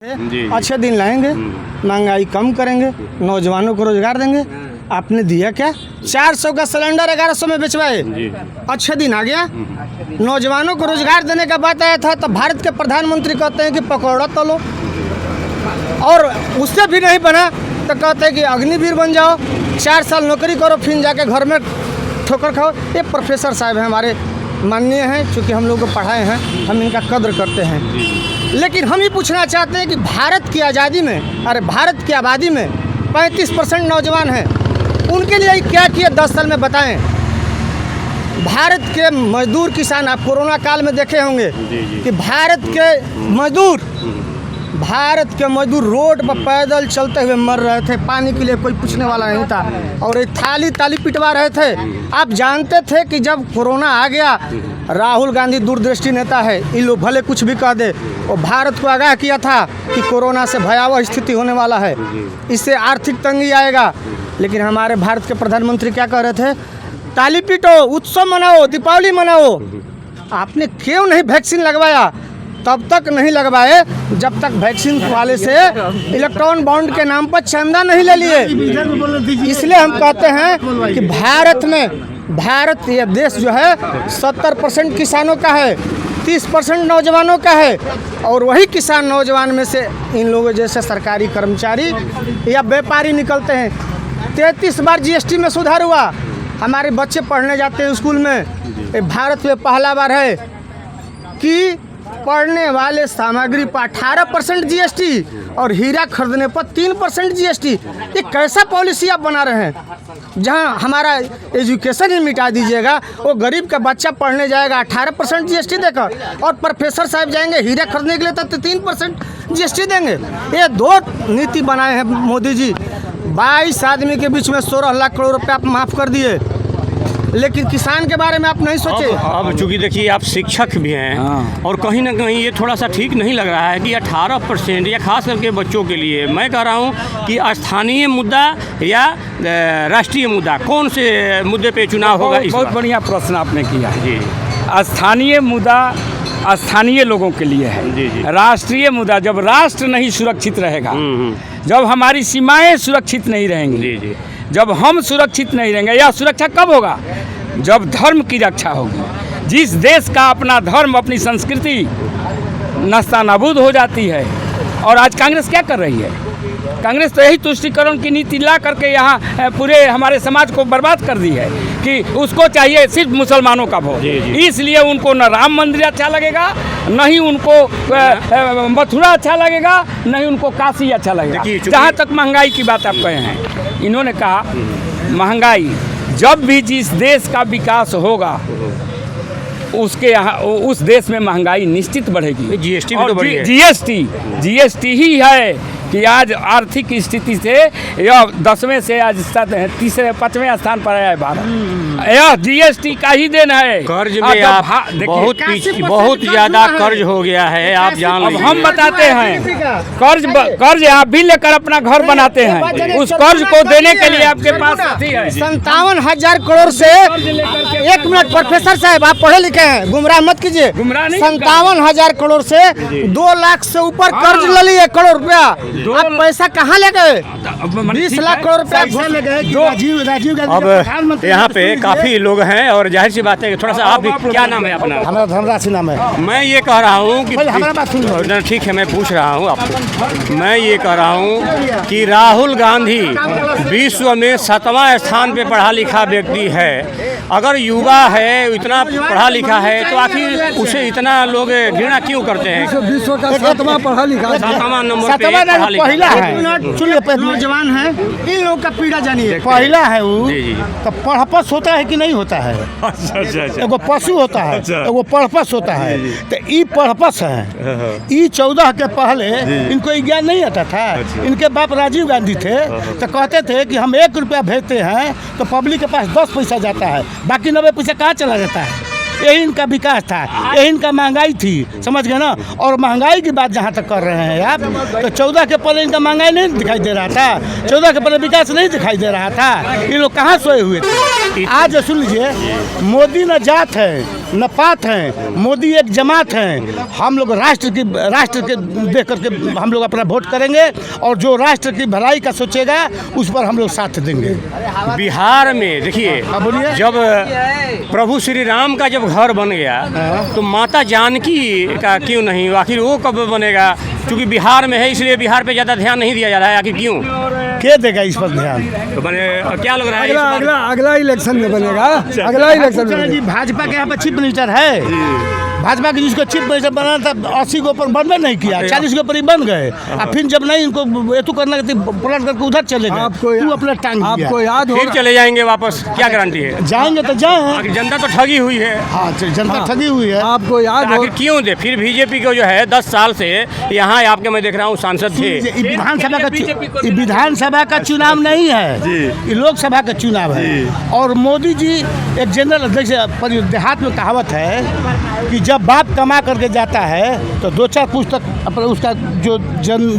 अच्छे दिन लाएंगे, महंगाई कम करेंगे, नौजवानों को रोजगार देंगे। आपने दिया क्या? 400 का सिलेंडर 1100 में बेचवाए। अच्छे दिन आ गया। नौजवानों को रोजगार देने का बात आया था तो भारत के प्रधानमंत्री कहते हैं कि पकौड़ा तलो, और उससे भी नहीं बना तो कहते हैं कि अग्निवीर बन जाओ, 4 साल नौकरी करो, फिर जाके घर में ठोकर खाओ। ये प्रोफेसर साहब हैं, हमारे माननीय हैं, चूँकि हम लोग को पढ़ाए हैं, हम इनका कद्र करते हैं। लेकिन हम ही पूछना चाहते हैं कि भारत की आज़ादी में, अरे भारत की आबादी में 35% नौजवान हैं, उनके लिए क्या किए 10 साल में बताएं। भारत के मजदूर किसान, आप कोरोना काल में देखे होंगे कि भारत के मजदूर रोड पर पैदल चलते हुए मर रहे थे, पानी के लिए कोई पूछने वाला नहीं था, और एक थाली पिटवा रहे थे। आप जानते थे कि जब कोरोना आ गया, राहुल गांधी दूरदृष्टि नेता है, ये लोग भले कुछ भी कह दे, और भारत को आगाह किया था कि कोरोना से भयावह स्थिति होने वाला है, इससे आर्थिक तंगी आएगा। लेकिन हमारे भारत के प्रधानमंत्री क्या कह रहे थे? ताली पीटो, उत्सव मनाओ, दीपावली मनाओ। आपने क्यों नहीं वैक्सीन लगवाया? तब तक नहीं लगवाए जब तक वैक्सीन वाले से इलेक्ट्रॉन बॉन्ड के नाम पर चंदा नहीं ले लिए। इसलिए हम कहते हैं कि भारत ये देश जो है 70% किसानों का है, 30% नौजवानों का है, और वही किसान नौजवान में से इन लोगों जैसे सरकारी कर्मचारी या व्यापारी निकलते हैं। 33 बार GST में सुधार हुआ। हमारे बच्चे पढ़ने जाते हैं स्कूल में, ये भारत में पहला बार है कि पढ़ने वाले सामग्री पर 18% GST और हीरा खरीदने पर 3% GST। ये कैसा पॉलिसी आप बना रहे हैं? जहां हमारा एजुकेशन ही मिटा दीजिएगा, वो गरीब का बच्चा पढ़ने जाएगा 18% GST देकर, और प्रोफेसर साहब जाएंगे हीरा खरीदने के लिए तो 3% GST देंगे। ये 2 नीति बनाए हैं मोदी जी। 22 आदमी के बीच में 16 लाख करोड़ रुपये आप माफ़ कर दिए, लेकिन किसान के बारे में आप नहीं सोचे। अब चूँकि देखिए आप शिक्षक भी हैं, और कहीं ना कहीं ये थोड़ा सा ठीक नहीं लग रहा है कि 18% या खास करके बच्चों के लिए। मैं कह रहा हूँ कि स्थानीय मुद्दा या राष्ट्रीय मुद्दा, कौन से मुद्दे पे चुनाव होगा? बहुत बढ़िया प्रश्न आपने किया जी। स्थानीय मुद्दा स्थानीय लोगों के लिए है। जी। राष्ट्रीय मुद्दा जब राष्ट्र नहीं सुरक्षित रहेगा, जब हमारी सीमाएं सुरक्षित नहीं रहेंगी, जी। जब हम सुरक्षित नहीं रहेंगे, या सुरक्षा कब होगा? जब धर्म की रक्षा होगी। जिस देश का अपना धर्म, अपनी संस्कृति नस्तानाबूद हो जाती है। और आज कांग्रेस क्या कर रही है? कांग्रेस तो यही तुष्टीकरण की नीति ला करके यहाँ पूरे हमारे समाज को बर्बाद कर दी है कि उसको चाहिए सिर्फ मुसलमानों का वोट। इसलिए उनको न राम मंदिर अच्छा लगेगा, न ही उनको मथुरा अच्छा लगेगा, न ही उनको काशी अच्छा लगेगा। जहाँ तक महंगाई की बात आप कहे हैं, इन्होंने कहा महंगाई जब भी जिस देश का विकास होगा उसके यहाँ उस देश में महंगाई निश्चित बढ़ेगी। GST भी तो बढ़ी है। GST ही है कि आज आर्थिक स्थिति से यह 10वें से आज 5वें स्थान पर आया है भारत। यह GST का ही देन है। कर्ज में आप बहुत ज़्यादा कर्ज हो गया है, आप जान लीजिए। हम बताते हैं कर्ज आप भी लेकर अपना घर बनाते हैं, उस कर्ज को देने के लिए आपके पास 57,000 करोड़ से 1 मिनट प्रोफेसर साहब आप पढ़े लिखे हैं, गुमराह मत कीजिए। 57,000 करोड़ से 2 लाख से ऊपर कर्ज ले लिए, करोड़ रुपया। आप पैसा कहाँ ले गए? 20 लाख करोड़ रुपया ले गए। राजीव अब यहाँ पे काफी लोग हैं, और जाहिर सी बात है थोड़ा सा आप भी, क्या नाम है अपना? हमारा धनराशि नाम है। मैं ये कह रहा हूँ कि हमारा बात सुन, ठीक है, मैं पूछ रहा हूँ आपको। मैं ये कह रहा हूँ कि राहुल गांधी विश्व में 7वां स्थान पे पढ़ा लिखा व्यक्ति है। अगर युवा है, इतना पढ़ा लिखा है, तो आखिर उसे इतना लोग घृणा क्यों करते हैं? विश्व का 7वां पढ़ा लिखा, 7वां नंबर पे पहला है। नौजवान है, इन लोगों का पीड़ा जानिए। पहला है वो, तो पढ़पस होता है कि नहीं होता है? अच्छा। एगो पशु होता है, एगो पढ़पस होता है। तो ई पढ़पस है। ई 14 के पहले इनको ज्ञान नहीं आता था। इनके बाप राजीव गांधी थे, तो कहते थे कि हम 1 रुपया भेजते हैं तो पब्लिक के पास 10 पैसा जाता है, बाकी 90 पैसा कहाँ चला जाता है? यही इनका विकास था, यही इनका महंगाई थी, समझ गए ना। और महंगाई की बात जहाँ तक कर रहे हैं आप, तो 14 के पहले इनका महंगाई नहीं दिखाई दे रहा था, 14 के पहले विकास नहीं दिखाई दे रहा था, ये लोग कहाँ सोए हुए थे। आज सुन लीजिए, मोदी न जात है न पात हैं, मोदी एक जमात हैं। हम लोग राष्ट्र के देख करके हम लोग अपना वोट करेंगे, और जो राष्ट्र की भलाई का सोचेगा उस पर हम लोग साथ देंगे। बिहार में देखिए, बोलिए। जब प्रभु श्री राम का जब घर बन गया तो माता जानकी का क्यों नहीं, आखिर वो कब बनेगा? क्योंकि बिहार में है, इसलिए बिहार पे ज़्यादा ध्यान नहीं दिया जा रहा है, आखिर क्यों? क्या देगा इस पर ध्यान? तो बने क्या लग रहा है? अगला इलेक्शन में बनेगा, अगला इलेक्शन में जी भाजपा के यहाँ पे चीफ मिनिस्टर है, भाजपा की जिसको चीफ मिनिस्टर बनाना था 80 के ऊपर बनबे नहीं किया, 40 के ऊपर ही बन गए। अब फिर जब नहीं इनको ये तो करना पलट करके उधर चले गए, तू अपना टांग दिया। आपको याद फिर होगा, चले जाएंगे वापस, क्या गारंटी है? जाएंगे तो जाए। आखिर जनता तो ठगी हुई है। हाँ, जनता ठगी हुई है। आपको याद आखिर होगा, क्यों दे? फिर बीजेपी को जो है 10 साल से यहाँ आपके मैं देख रहा हूँ सांसद थे। ये विधानसभा का चुनाव नहीं है, ये लोकसभा का चुनाव है। और मोदी जी एक जनरल, जैसे देहात में कहावत है कि जब बाप कमा करके जाता है तो 2-4 पुस्तक अपना उसका जो जन